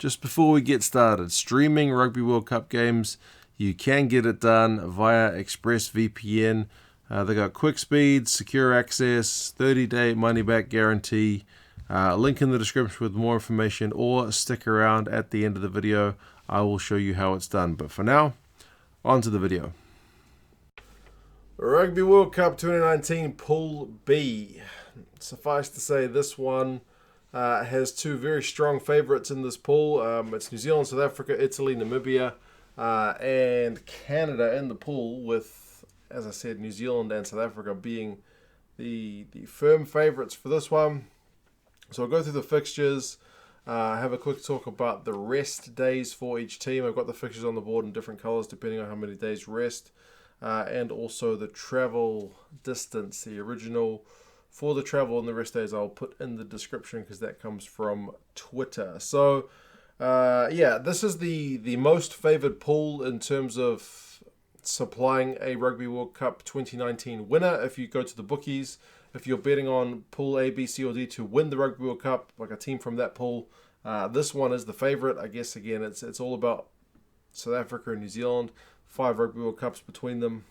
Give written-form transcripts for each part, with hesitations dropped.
Just before we get started, streaming Rugby World Cup games, you can get it done via ExpressVPN. They got quick speeds, secure access, 30-day money-back guarantee. Link in the description with more information, or stick around at the end of the video. I will show you how it's done. But for now, on to the video. Rugby World Cup 2019 Pool B. Suffice to say, this one has two very strong favourites in this pool. It's New Zealand, South Africa, Italy, Namibia, and Canada in the pool, with, as I said, New Zealand and South Africa being the firm favourites for this one. So I'll go through the fixtures, have a quick talk about the rest days for each team. I've got the fixtures on the board in different colours depending on how many days rest, and also the travel distance, the original for the travel and the rest days I'll put in the description because that comes from Twitter. So this is the most favoured pool in terms of supplying a Rugby World Cup 2019 winner. If you go to the bookies, if you're betting on pool A, B, C or D to win the Rugby World Cup, like a team from that pool, this one is the favourite. I guess again it's all about South Africa and New Zealand, 5 Rugby World Cups between them.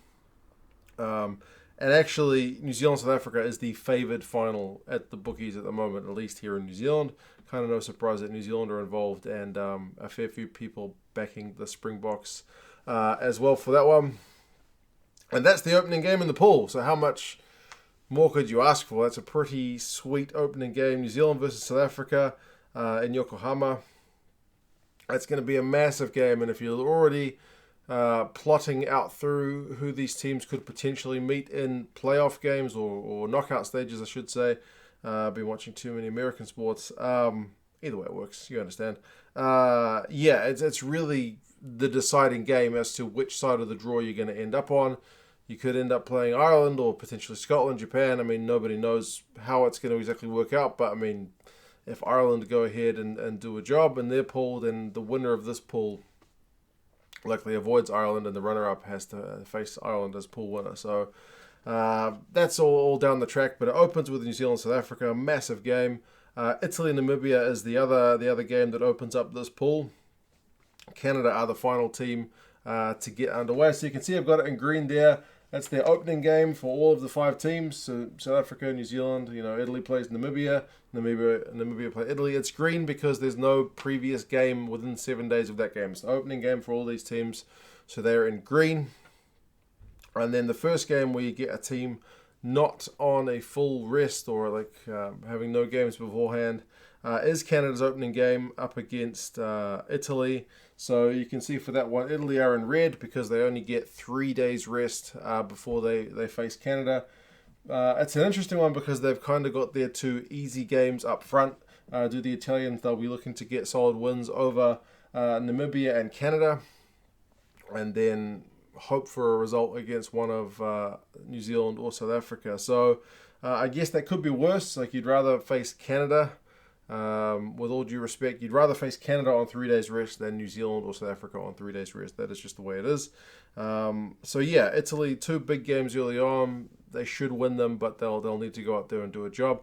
And actually, New Zealand, South Africa is the favoured final at the bookies at the moment, at least here in New Zealand. Kind of no surprise that New Zealand are involved, and a fair few people backing the Springboks as well for that one. And that's the opening game in the pool. So how much more could you ask for? That's a pretty sweet opening game. New Zealand versus South Africa in Yokohama. It's going to be a massive game, and if you're already plotting out through who these teams could potentially meet in playoff games or knockout stages, I should say. I've been watching too many American sports. Either way it works, you understand. It's really the deciding game as to which side of the draw you're going to end up on. You could end up playing Ireland or potentially Scotland, Japan. I mean, nobody knows how it's going to exactly work out, but I mean, if Ireland go ahead and do a job in their pool, then the winner of this pool likely avoids Ireland, and the runner-up has to face Ireland as pool winner. So that's all down the track, but it opens with New Zealand, South Africa, massive game. Italy, Namibia is the other game that opens up this pool. Canada are the final team to get underway. So you can see I've got it in green there. That's their opening game for all of the 5 teams. So South Africa, New Zealand, Italy plays Namibia. Namibia play Italy. It's green because there's no previous game within 7 days of that game. It's the opening game for all these teams. So they're in green. And then the first game where you get a team not on a full rest or having no games beforehand is Canada's opening game up against Italy. So you can see for that one, Italy are in red because they only get 3 days rest before they face Canada. It's an interesting one because they've kind of got their 2 easy games up front. Do the Italians, they'll be looking to get solid wins over Namibia and Canada, and then hope for a result against one of New Zealand or South Africa. So I guess that could be worse. Like, you'd rather face Canada. With all due respect, you'd rather face Canada on 3 days rest than New Zealand or South Africa on 3 days rest. That is just the way it is. Italy, 2 big games early on. They should win them, but they'll need to go out there and do a job.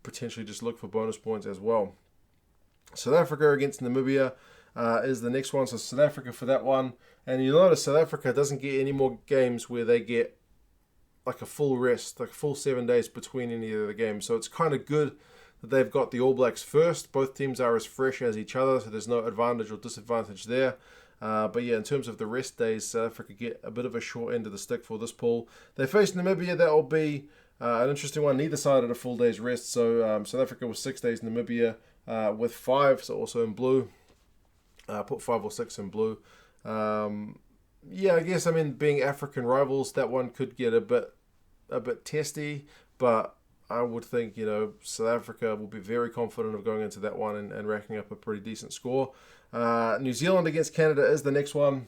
Potentially just look for bonus points as well. South Africa against Namibia is the next one. So South Africa for that one. And you'll notice South Africa doesn't get any more games where they get like a full rest, like full 7 days between any of the games. So it's kind of good that they've got the All Blacks first. Both teams are as fresh as each other, so there's no advantage or disadvantage there. In terms of the rest days, South Africa get a bit of a short end of the stick for this pool. They face Namibia. That will be an interesting one. Neither side had a full day's rest. So South Africa was 6 days, Namibia with 5, so also in blue. Put 5 or 6 in blue. I guess, being African rivals, that one could get a bit testy, but I would think, South Africa will be very confident of going into that one and racking up a pretty decent score. New Zealand against Canada is the next one.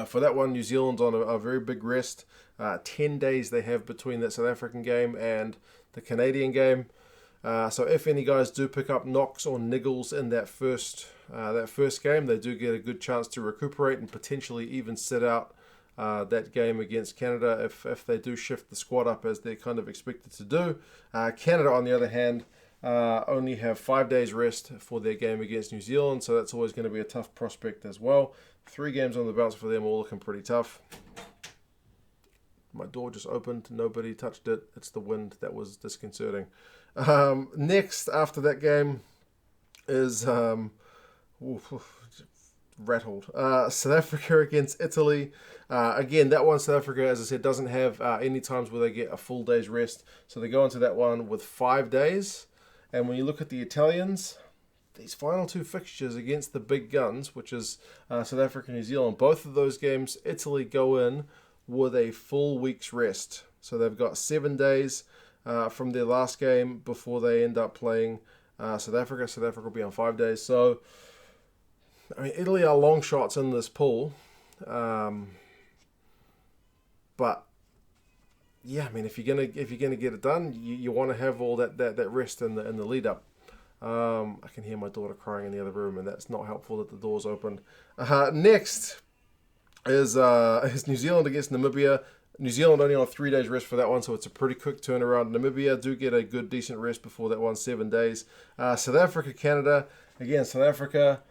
For that one, New Zealand's on a very big rest. 10 days they have between that South African game and the Canadian game. So if any guys do pick up knocks or niggles in that first game, they do get a good chance to recuperate and potentially even sit out that game against Canada if they do shift the squad up as they're kind of expected to do. Canada, on the other hand, only have 5 days rest for their game against New Zealand, so that's always going to be a tough prospect as well. 3 games on the bounce for them, all looking pretty tough. My door just opened, nobody touched it. It's the wind that was disconcerting. Next, after that game, is rattled. South Africa against Italy. Again, that one, South Africa, as I said, doesn't have any times where they get a full day's rest. So they go into that one with 5 days. And when you look at the Italians, these final 2 fixtures against the big guns, which is South Africa and New Zealand, both of those games, Italy go in with a full week's rest. So they've got 7 days from their last game before they end up playing South Africa. South Africa will be on 5 days. So, I mean, Italy are long shots in this pool. But yeah, I mean, if you're gonna get it done, you want to have all that rest in the lead up. I can hear my daughter crying in the other room, and that's not helpful that the door's opened. Next is New Zealand against Namibia. New Zealand only on 3 days rest for that one, so it's a pretty quick turnaround. Namibia do get a good, decent rest before that one, 7 days. South Africa, Canada. Again, South Africa,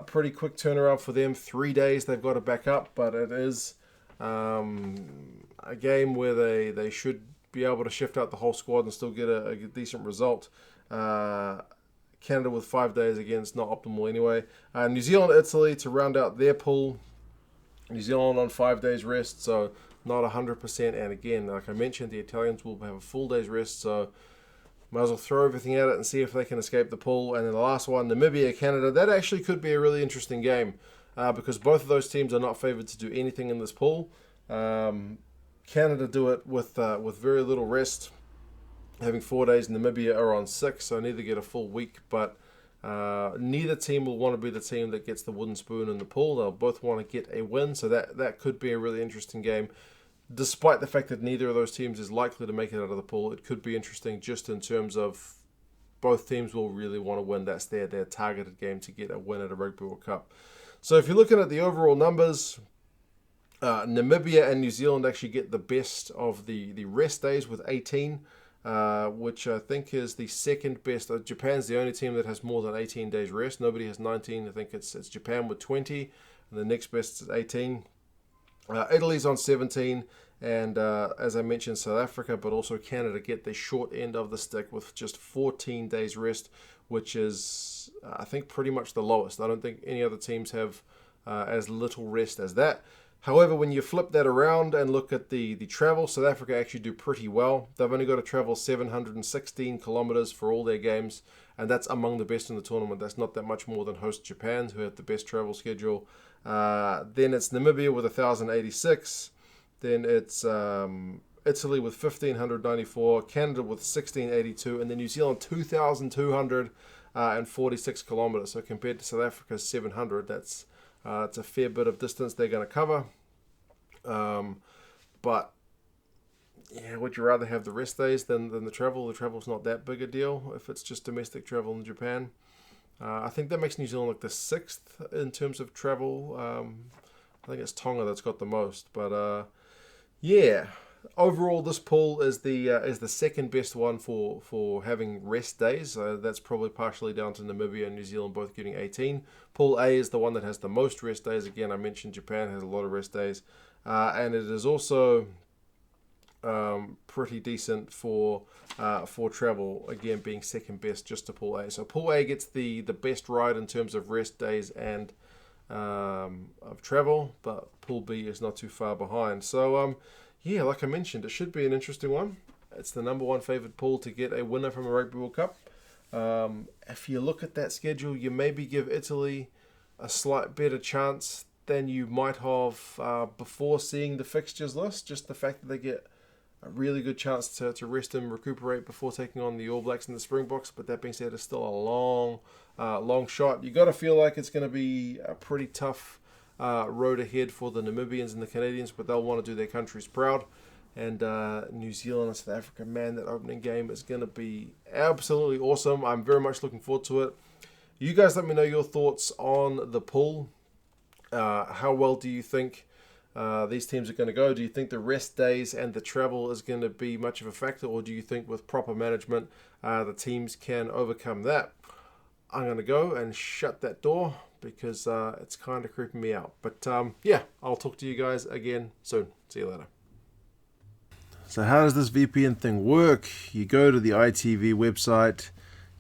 pretty quick turnaround for them. 3 days they've got to back up, but it is a game where they should be able to shift out the whole squad and still get a decent result. Canada with 5 days, again, it's not optimal anyway. New Zealand, Italy to round out their pool. New Zealand on 5 days rest, so not 100%. And again, like I mentioned, the Italians will have a full day's rest, so might as well throw everything at it and see if they can escape the pool. And then the last one, Namibia, Canada. That actually could be a really interesting game because both of those teams are not favored to do anything in this pool. Canada do it with very little rest, having 4 days. Namibia are on 6, so neither get a full week, but neither team will want to be the team that gets the wooden spoon in the pool. They'll both want to get a win, so that could be a really interesting game. Despite the fact that neither of those teams is likely to make it out of the pool, it could be interesting just in terms of both teams will really want to win. That's their targeted game to get a win at a Rugby World Cup. So if you're looking at the overall numbers, Namibia and New Zealand actually get the best of the rest days with 18, which I think is the second best. Japan's the only team that has more than 18 days rest. Nobody has 19. I think it's Japan with 20, and the next best is 18. Italy's on 17, and as I mentioned, South Africa, but also Canada get the short end of the stick with just 14 days rest, which is, I think, pretty much the lowest. I don't think any other teams have as little rest as that. However, when you flip that around and look at the travel, South Africa actually do pretty well. They've only got to travel 716 kilometers for all their games, and that's among the best in the tournament. That's not that much more than host Japan, who have the best travel schedule. Then it's Namibia with 1,086. Then it's Italy with 1,594. Canada with 1,682. And then New Zealand 2,246 kilometers. So compared to South Africa's 700, that's it's a fair bit of distance they're going to cover. But yeah, would you rather have the rest days than the travel? The travel's not that big a deal if it's just domestic travel in Japan. I think that makes New Zealand like the 6th in terms of travel. I think it's Tonga that's got the most. But yeah, overall this pool is the second best one for having rest days. That's probably partially down to Namibia and New Zealand both getting 18. Pool A is the one that has the most rest days. Again, I mentioned Japan has a lot of rest days. And it is also pretty decent for travel, again being second best just to Pool A. So Pool A gets the best ride in terms of rest days and of travel, but Pool B is not too far behind. So yeah, like I mentioned, it should be an interesting one. It's the number one favored pool to get a winner from a Rugby World Cup. If you look at that schedule, you maybe give Italy a slight better chance than you might have before seeing the fixtures list. Just the fact that they get a really good chance to rest and recuperate before taking on the All Blacks and the Springboks. But that being said, it's still a long shot. You got to feel like it's going to be a pretty tough road ahead for the Namibians and the Canadians, but they'll want to do their countries proud. And New Zealand and South Africa, man, that opening game is going to be absolutely awesome. I'm very much looking forward to it. You guys let me know your thoughts on the pool. How well do you think these teams are going to go? Do you think the rest days and the travel is going to be much of a factor, or do you think with proper management the teams can overcome that? I'm going to go and shut that door because it's kind of creeping me out. But yeah, I'll talk to you guys again soon. See you later. So how does this VPN thing work? You go to the ITV website,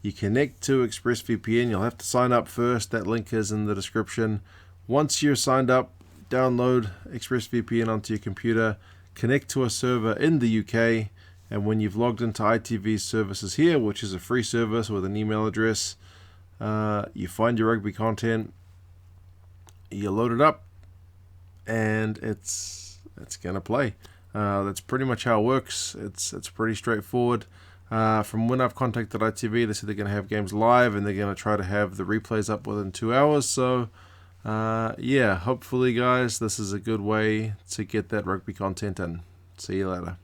you connect to ExpressVPN. You'll have to sign up first. That link is in the description. Once you're signed up, download ExpressVPN onto your computer, connect to a server in the UK, and when you've logged into ITV's services here, which is a free service with an email address, you find your rugby content, you load it up, and it's gonna play. That's pretty much how it works. It's pretty straightforward. From when I've contacted ITV, they said they're going to have games live and they're going to try to have the replays up within 2 hours. So, yeah, hopefully, guys, this is a good way to get that rugby content in. See you later.